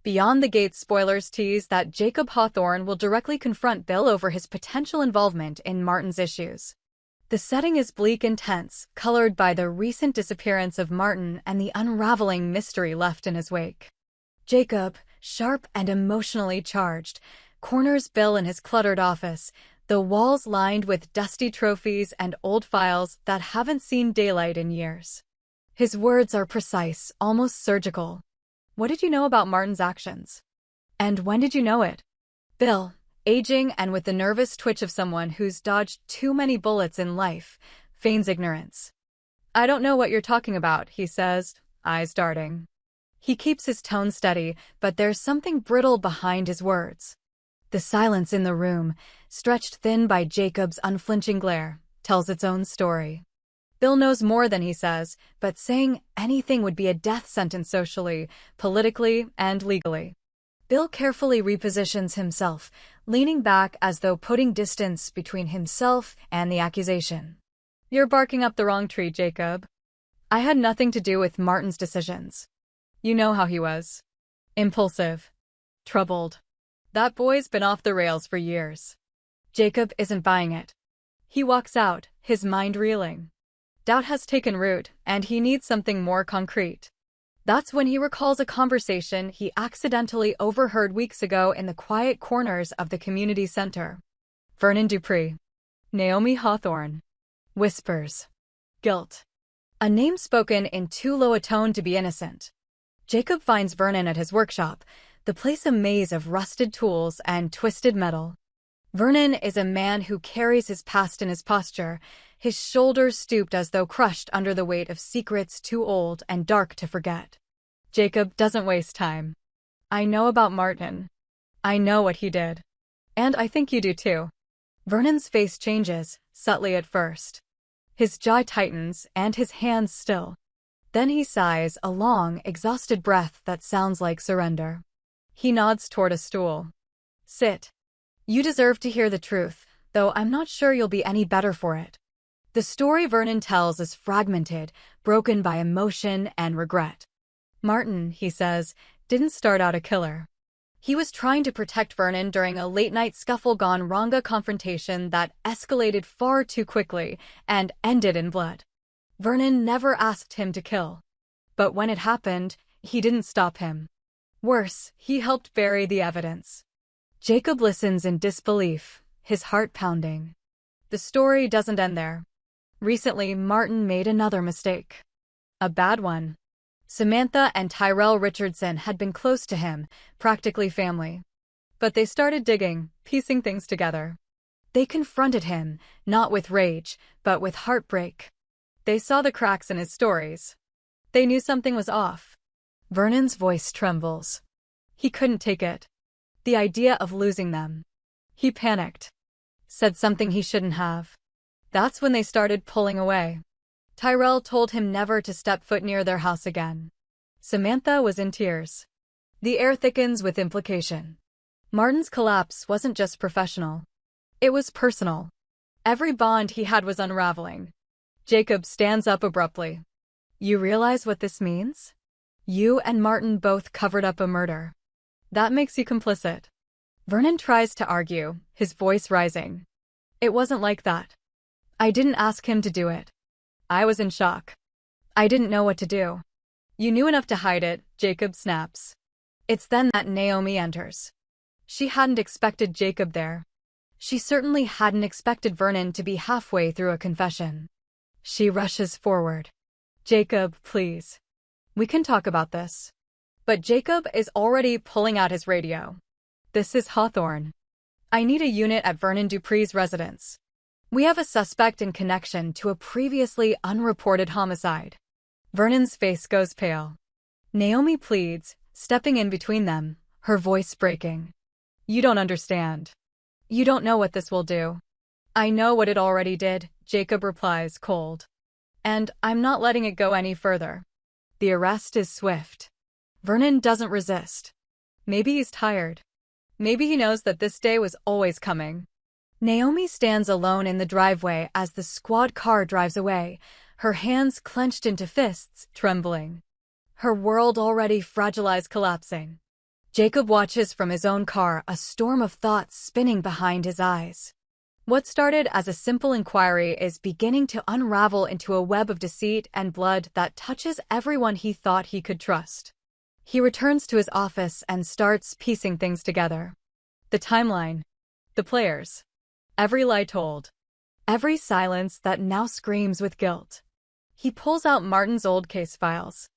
Beyond the Gates spoilers tease that Jacob Hawthorne will directly confront Bill over his potential involvement in Martin's issues. The setting is bleak and tense, colored by the recent disappearance of Martin and the unraveling mystery left in his wake. Jacob, sharp and emotionally charged, corners Bill in his cluttered office, the walls lined with dusty trophies and old files that haven't seen daylight in years. His words are precise, almost surgical. "What did you know about Martin's actions? And when did you know it?" Bill, aging and with the nervous twitch of someone who's dodged too many bullets in life, feigns ignorance. "I don't know what you're talking about," he says, eyes darting. He keeps his tone steady, but there's something brittle behind his words. The silence in the room, stretched thin by Jacob's unflinching glare, tells its own story. Bill knows more than he says, but saying anything would be a death sentence socially, politically, and legally. Bill carefully repositions himself, leaning back as though putting distance between himself and the accusation. "You're barking up the wrong tree, Jacob. I had nothing to do with Martin's decisions. You know how he was. Impulsive. Troubled. That boy's been off the rails for years." Jacob isn't buying it. He walks out, his mind reeling. Doubt has taken root, and he needs something more concrete. That's when he recalls a conversation he accidentally overheard weeks ago in the quiet corners of the community center. Vernon Dupree. Naomi Hawthorne. Whispers. Guilt. A name spoken in too low a tone to be innocent. Jacob finds Vernon at his workshop, the place a maze of rusted tools and twisted metal. Vernon is a man who carries his past in his posture, his shoulders stooped as though crushed under the weight of secrets too old and dark to forget. Jacob doesn't waste time. "I know about Martin. I know what he did. And I think you do too." Vernon's face changes, subtly at first. His jaw tightens and his hands still. Then he sighs, a long, exhausted breath that sounds like surrender. He nods toward a stool. "Sit. You deserve to hear the truth, though I'm not sure you'll be any better for it." The story Vernon tells is fragmented, broken by emotion and regret. Martin, he says, didn't start out a killer. He was trying to protect Vernon during a late-night scuffle-gone-wrong confrontation that escalated far too quickly and ended in blood. Vernon never asked him to kill. But when it happened, he didn't stop him. Worse, he helped bury the evidence. Jacob listens in disbelief, his heart pounding. The story doesn't end there. Recently, Martin made another mistake. A bad one. Samantha and Tyrell Richardson had been close to him, practically family. But they started digging, piecing things together. They confronted him, not with rage, but with heartbreak. They saw the cracks in his stories. They knew something was off. Vernon's voice trembles. He couldn't take it. The idea of losing them. He panicked. Said something he shouldn't have. That's when they started pulling away. Tyrell told him never to step foot near their house again. Samantha was in tears. The air thickens with implication. Martin's collapse wasn't just professional. It was personal. Every bond he had was unraveling. Jacob stands up abruptly. "You realize what this means? You and Martin both covered up a murder. That makes you complicit." Vernon tries to argue, his voice rising. "It wasn't like that. I didn't ask him to do it. I was in shock. I didn't know what to do." "You knew enough to hide it," Jacob snaps. It's then that Naomi enters. She hadn't expected Jacob there. She certainly hadn't expected Vernon to be halfway through a confession. She rushes forward. "Jacob, please. We can talk about this." But Jacob is already pulling out his radio. "This is Hawthorne. I need a unit at Vernon Dupree's residence. We have a suspect in connection to a previously unreported homicide." Vernon's face goes pale. Naomi pleads, stepping in between them, her voice breaking. "You don't understand. You don't know what this will do." "I know what it already did," Jacob replies, cold. "And I'm not letting it go any further." The arrest is swift. Vernon doesn't resist. Maybe he's tired. Maybe he knows that this day was always coming. Naomi stands alone in the driveway as the squad car drives away, her hands clenched into fists, trembling. Her world already fragilized collapsing. Jacob watches from his own car, a storm of thoughts spinning behind his eyes. What started as a simple inquiry is beginning to unravel into a web of deceit and blood that touches everyone he thought he could trust. He returns to his office and starts piecing things together. The timeline, the players, every lie told, every silence that now screams with guilt. He pulls out Martin's old case files.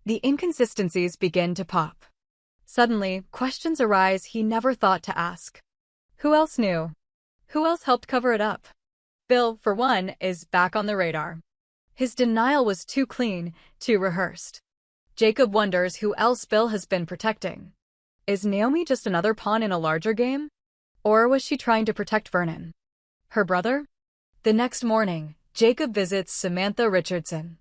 The inconsistencies begin to pop. Suddenly, questions arise he never thought to ask. Who else knew? Who else helped cover it up? Bill, for one, is back on the radar. His denial was too clean, too rehearsed. Jacob wonders who else Bill has been protecting. Is Naomi just another pawn in a larger game? Or was she trying to protect Vernon? Her brother? The next morning, Jacob visits Samantha Richardson.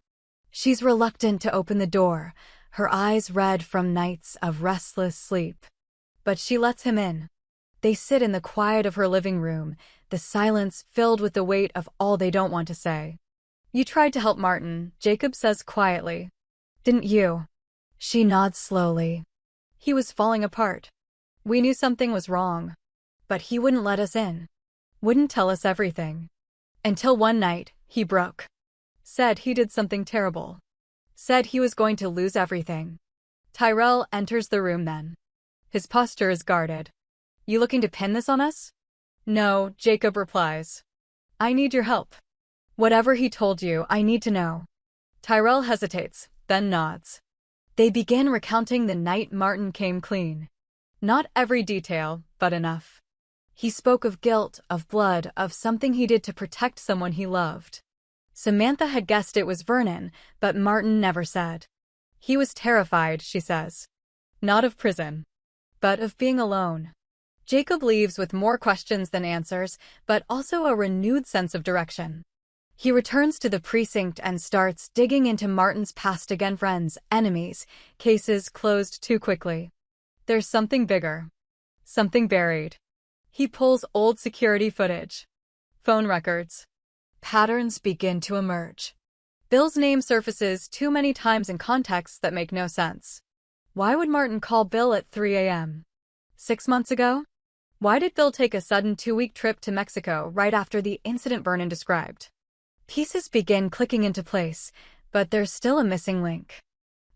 She's reluctant to open the door, her eyes red from nights of restless sleep. But she lets him in. They sit in the quiet of her living room, the silence filled with the weight of all they don't want to say. You tried to help Martin, Jacob says quietly. Didn't you? She nods slowly. He was falling apart. We knew something was wrong. But he wouldn't let us in. Wouldn't tell us everything. Until one night, he broke. Said he did something terrible. Said he was going to lose everything. Tyrell enters the room then. His posture is guarded. You looking to pin this on us? No, Jacob replies. I need your help. Whatever he told you, I need to know. Tyrell hesitates, then nods. They begin recounting the night Martin came clean. Not every detail, but enough. He spoke of guilt, of blood, of something he did to protect someone he loved. Samantha had guessed it was Vernon, but Martin never said. He was terrified, she says. Not of prison, but of being alone. Jacob leaves with more questions than answers, but also a renewed sense of direction. He returns to the precinct and starts digging into Martin's past again. Friends, enemies, cases closed too quickly. There's something bigger. Something buried. He pulls old security footage. Phone records. Patterns begin to emerge. Bill's name surfaces too many times in contexts that make no sense. Why would Martin call Bill at 3 a.m.? 6 months ago? Why did Bill take a sudden 2-week trip to Mexico right after the incident Vernon described? Pieces begin clicking into place, but there's still a missing link.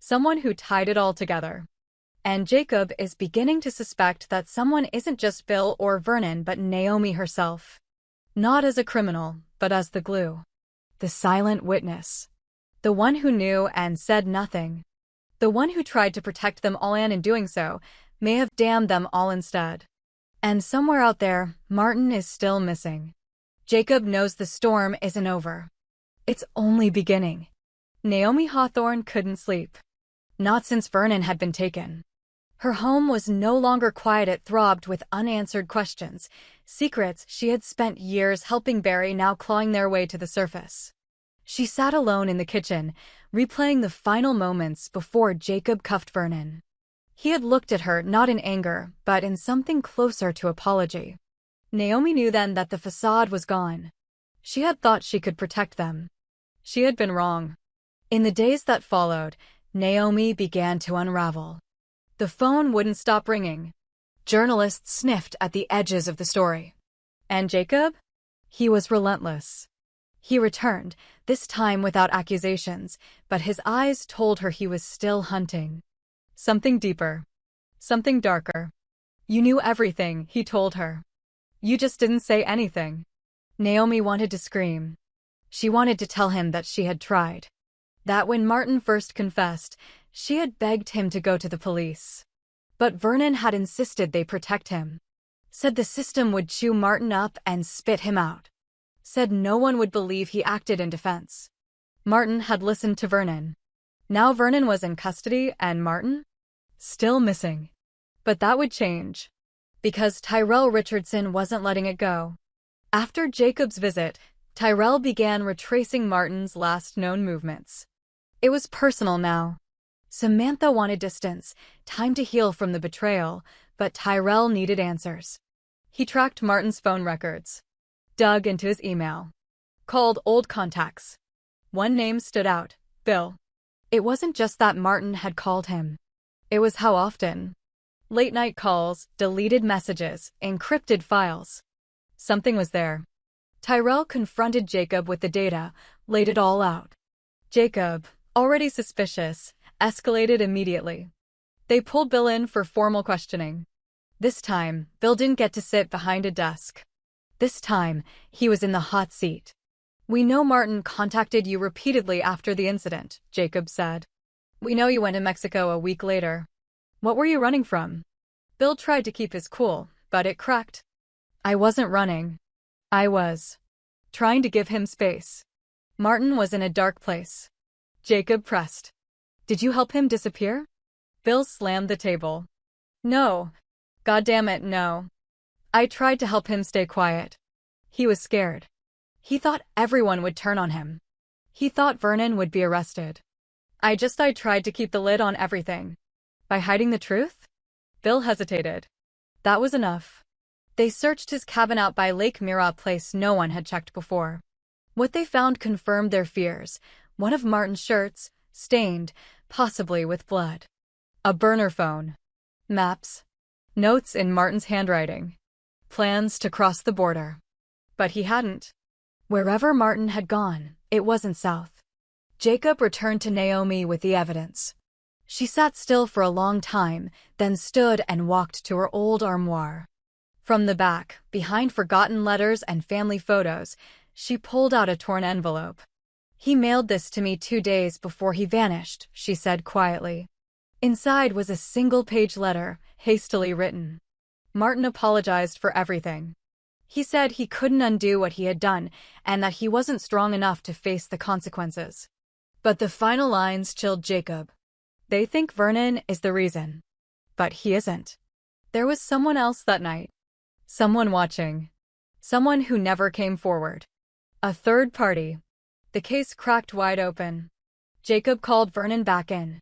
Someone who tied it all together. And Jacob is beginning to suspect that someone isn't just Bill or Vernon but Naomi herself. Not as a criminal, but as the glue. The silent witness. The one who knew and said nothing. The one who tried to protect them all and in doing so, may have damned them all instead. And somewhere out there, Martin is still missing. Jacob knows the storm isn't over. It's only beginning. Naomi Hawthorne couldn't sleep. Not since Vernon had been taken. Her home was no longer quiet. It throbbed with unanswered questions, secrets she had spent years helping bury now clawing their way to the surface. She sat alone in the kitchen, replaying the final moments before Jacob cuffed Vernon. He had looked at her not in anger, but in something closer to apology. Naomi knew then that the facade was gone. She had thought she could protect them. She had been wrong. In the days that followed, Naomi began to unravel. The phone wouldn't stop ringing. Journalists sniffed at the edges of the story. And Jacob? He was relentless. He returned, this time without accusations, but his eyes told her he was still hunting. Something deeper. Something darker. You knew everything, he told her. You just didn't say anything. Naomi wanted to scream. She wanted to tell him that she had tried. That when Martin first confessed, she had begged him to go to the police. But Vernon had insisted they protect him. Said the system would chew Martin up and spit him out. Said no one would believe he acted in defense. Martin had listened to Vernon. Now Vernon was in custody and Martin? Still missing. But that would change. Because Tyrell Richardson wasn't letting it go. After Jacob's visit, Tyrell began retracing Martin's last known movements. It was personal now. Samantha wanted distance, time to heal from the betrayal, but Tyrell needed answers. He tracked Martin's phone records. Dug into his email. Called old contacts. One name stood out, Bill. It wasn't just that Martin had called him. It was how often. Late-night calls, deleted messages, encrypted files. Something was there. Tyrell confronted Jacob with the data, laid it all out. Jacob, already suspicious, escalated immediately. They pulled Bill in for formal questioning. This time, Bill didn't get to sit behind a desk. This time, he was in the hot seat. "We know Martin contacted you repeatedly after the incident," Jacob said. "We know you went to Mexico a week later. What were you running from?" Bill tried to keep his cool, but it cracked. "I wasn't running. I was trying to give him space. Martin was in a dark place." Jacob pressed. "Did you help him disappear?" Bill slammed the table. "No. Goddammit, no. I tried to help him stay quiet. He was scared. He thought everyone would turn on him. He thought Vernon would be arrested. I tried to keep the lid on everything." "By hiding the truth?" Bill hesitated. "That was enough." They searched his cabin out by Lake Mira, a place no one had checked before. What they found confirmed their fears. One of Martin's shirts, stained, possibly with blood. A burner phone. Maps. Notes in Martin's handwriting. Plans to cross the border. But he hadn't. Wherever Martin had gone, it wasn't south. Jacob returned to Naomi with the evidence. She sat still for a long time, then stood and walked to her old armoire. From the back, behind forgotten letters and family photos, she pulled out a torn envelope. "He mailed this to me 2 days before he vanished," she said quietly. Inside was a single-page letter, hastily written. Martin apologized for everything. He said he couldn't undo what he had done and that he wasn't strong enough to face the consequences. But the final lines chilled Jacob. "They think Vernon is the reason. But he isn't. There was someone else that night. Someone watching. Someone who never came forward. A third party." The case cracked wide open. Jacob called Vernon back in.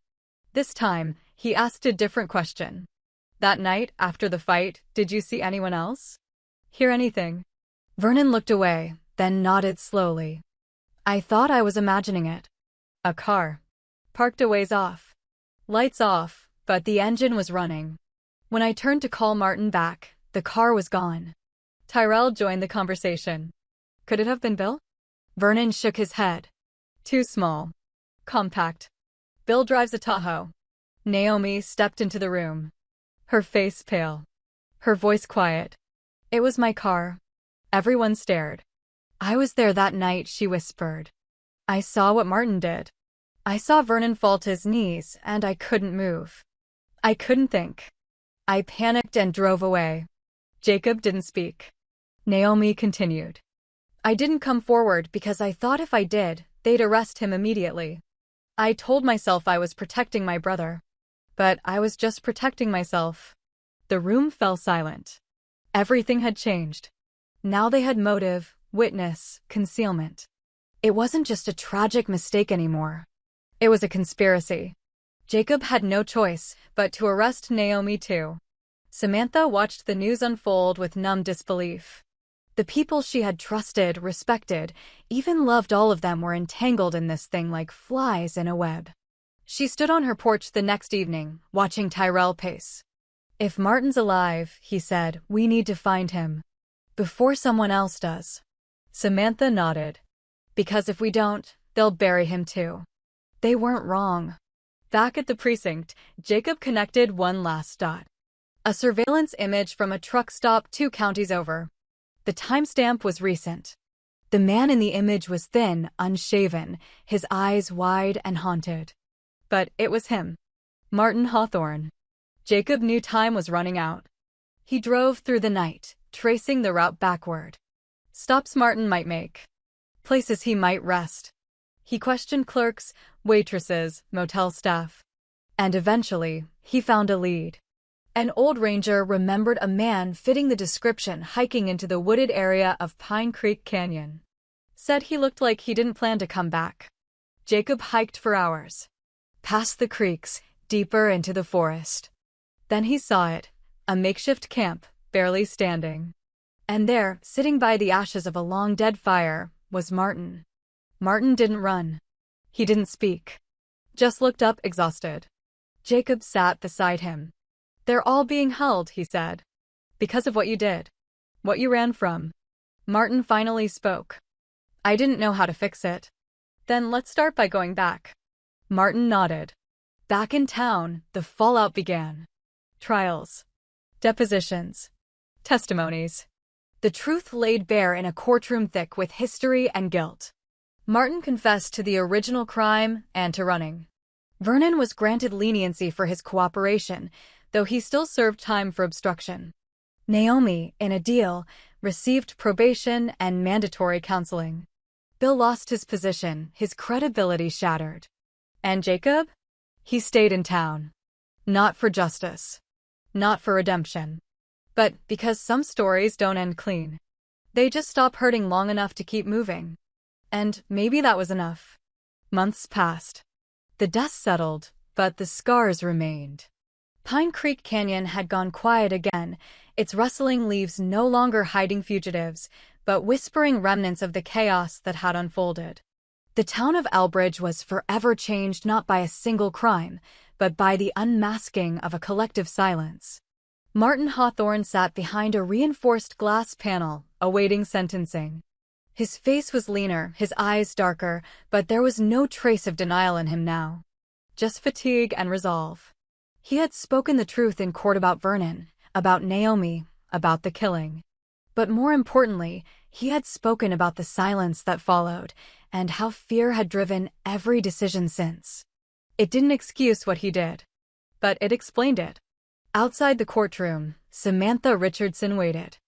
This time, he asked a different question. "That night, after the fight, did you see anyone else? Hear anything?" Vernon looked away, then nodded slowly. "I thought I was imagining it. A car. Parked a ways off. Lights off, but the engine was running. When I turned to call Martin back, the car was gone." Tyrell joined the conversation. "Could it have been Bill?" Vernon shook his head. "Too small. Compact. Bill drives a Tahoe." Naomi stepped into the room. Her face pale. Her voice quiet. "It was my car." Everyone stared. "I was there that night," she whispered. "I saw what Martin did. I saw Vernon fall to his knees, and I couldn't move. I couldn't think. I panicked and drove away." Jacob didn't speak. Naomi continued. "I didn't come forward because I thought if I did, they'd arrest him immediately. I told myself I was protecting my brother. But I was just protecting myself." The room fell silent. Everything had changed. Now they had motive, witness, concealment. It wasn't just a tragic mistake anymore. It was a conspiracy. Jacob had no choice but to arrest Naomi too. Samantha watched the news unfold with numb disbelief. The people she had trusted, respected, even loved, all of them were entangled in this thing like flies in a web. She stood on her porch the next evening, watching Tyrell pace. "If Martin's alive," he said, "we need to find him. Before someone else does." Samantha nodded. "Because if we don't, they'll bury him too." They weren't wrong. Back at the precinct, Jacob connected one last dot. A surveillance image from a truck stop 2 counties over. The timestamp was recent. The man in the image was thin, unshaven, his eyes wide and haunted. But it was him. Martin Hawthorne. Jacob knew time was running out. He drove through the night, tracing the route backward. Stops Martin might make. Places he might rest. He questioned clerks, waitresses, motel staff. And eventually, he found a lead. An old ranger remembered a man fitting the description hiking into the wooded area of Pine Creek Canyon. Said he looked like he didn't plan to come back. Jacob hiked for hours. Past the creeks, deeper into the forest. Then he saw it, a makeshift camp, barely standing. And there, sitting by the ashes of a long-dead fire, was Martin. Martin didn't run. He didn't speak. Just looked up, exhausted. Jacob sat beside him. They're all being held, he said. Because of what you did. What you ran from. Martin finally spoke. I didn't know how to fix it. Then let's start by going back. Martin nodded. Back in town, the fallout began. Trials. Depositions. Testimonies. The truth laid bare in a courtroom thick with history and guilt. Martin confessed to the original crime and to running. Vernon was granted leniency for his cooperation, though he still served time for obstruction. Naomi, in a deal, received probation and mandatory counseling. Bill lost his position, his credibility shattered. And Jacob? He stayed in town. Not for justice. Not for redemption. But because some stories don't end clean. They just stop hurting long enough to keep moving. And maybe that was enough. Months passed. The dust settled, but the scars remained. Pine Creek Canyon had gone quiet again, its rustling leaves no longer hiding fugitives, but whispering remnants of the chaos that had unfolded. The town of Elbridge was forever changed not by a single crime, but by the unmasking of a collective silence. Martin Hawthorne sat behind a reinforced glass panel, awaiting sentencing. His face was leaner, his eyes darker, but there was no trace of denial in him now. Just fatigue and resolve. He had spoken the truth in court about Vernon, about Naomi, about the killing. But more importantly, he had spoken about the silence that followed, and how fear had driven every decision since. It didn't excuse what he did, but it explained it. Outside the courtroom, Samantha Richardson waited.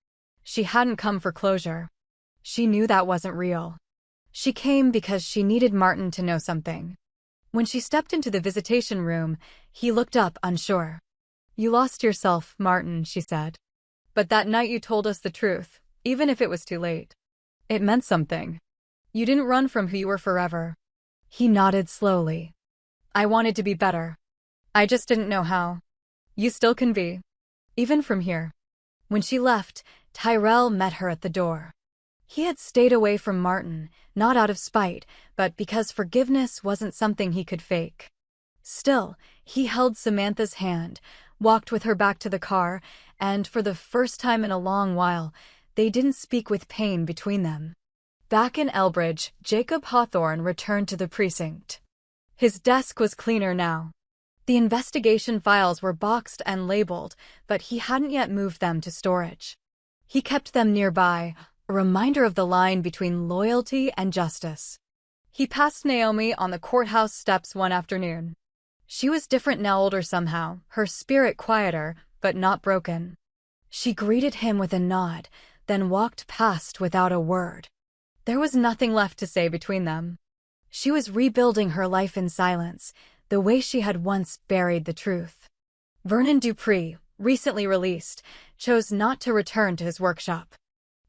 She hadn't come for closure. She knew that wasn't real. She came because she needed Martin to know something. When she stepped into the visitation room, he looked up, unsure. You lost yourself, Martin, she said. But that night you told us the truth, even if it was too late. It meant something. You didn't run from who you were forever. He nodded slowly. I wanted to be better. I just didn't know how. You still can be. Even from here. When she left, Tyrell met her at the door. He had stayed away from Martin, not out of spite, but because forgiveness wasn't something he could fake. Still, he held Samantha's hand, walked with her back to the car, and for the first time in a long while, they didn't speak with pain between them. Back in Elbridge, Jacob Hawthorne returned to the precinct. His desk was cleaner now. The investigation files were boxed and labeled, but he hadn't yet moved them to storage. He kept them nearby, a reminder of the line between loyalty and justice. He passed Naomi on the courthouse steps one afternoon. She was different now, older somehow, her spirit quieter, but not broken. She greeted him with a nod, then walked past without a word. There was nothing left to say between them. She was rebuilding her life in silence, the way she had once buried the truth. Vernon Dupree, recently released, chose not to return to his workshop.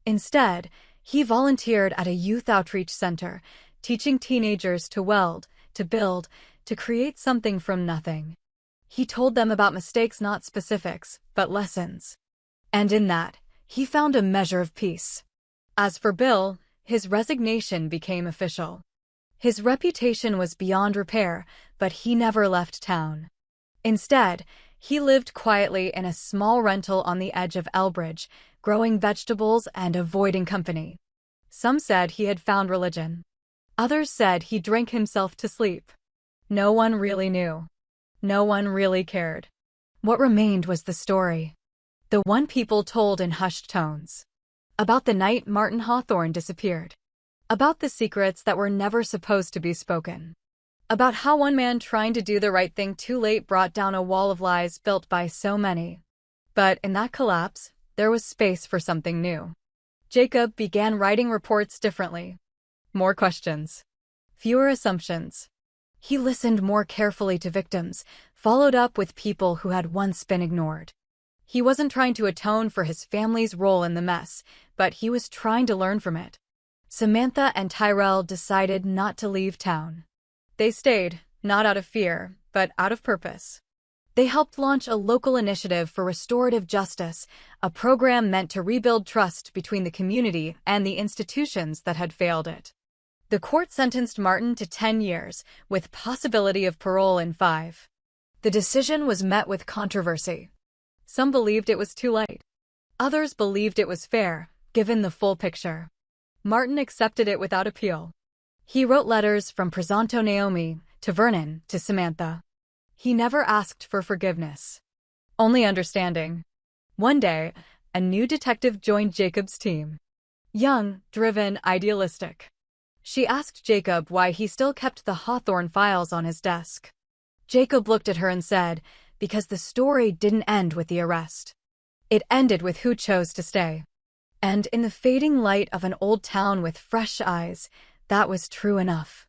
Instead, he volunteered at a youth outreach center, teaching teenagers to weld, to build, to create something from nothing. He told them about mistakes, not specifics, but lessons. And in that, he found a measure of peace. As for Bill, his resignation became official. His reputation was beyond repair, but he never left town. Instead, he lived quietly in a small rental on the edge of Elbridge, growing vegetables and avoiding company. Some said he had found religion. Others said he drank himself to sleep. No one really knew. No one really cared. What remained was the story. The one people told in hushed tones. About the night Martin Hawthorne disappeared. About the secrets that were never supposed to be spoken. About how one man trying to do the right thing too late brought down a wall of lies built by so many. But in that collapse, there was space for something new. Jacob began writing reports differently. More questions. Fewer assumptions. He listened more carefully to victims, followed up with people who had once been ignored. He wasn't trying to atone for his family's role in the mess, but he was trying to learn from it. Samantha and Tyrell decided not to leave town. They stayed, not out of fear, but out of purpose. They helped launch a local initiative for restorative justice, a program meant to rebuild trust between the community and the institutions that had failed it. The court sentenced Martin to 10 years, with possibility of parole in 5. The decision was met with controversy. Some believed it was too late. Others believed it was fair, given the full picture. Martin accepted it without appeal. He wrote letters from Prizonto Naomi to Vernon to Samantha. He never asked for forgiveness, only understanding. One day, a new detective joined Jacob's team. Young, driven, idealistic. She asked Jacob why he still kept the Hawthorne files on his desk. Jacob looked at her and said, because the story didn't end with the arrest. It ended with who chose to stay. And in the fading light of an old town with fresh eyes, that was true enough.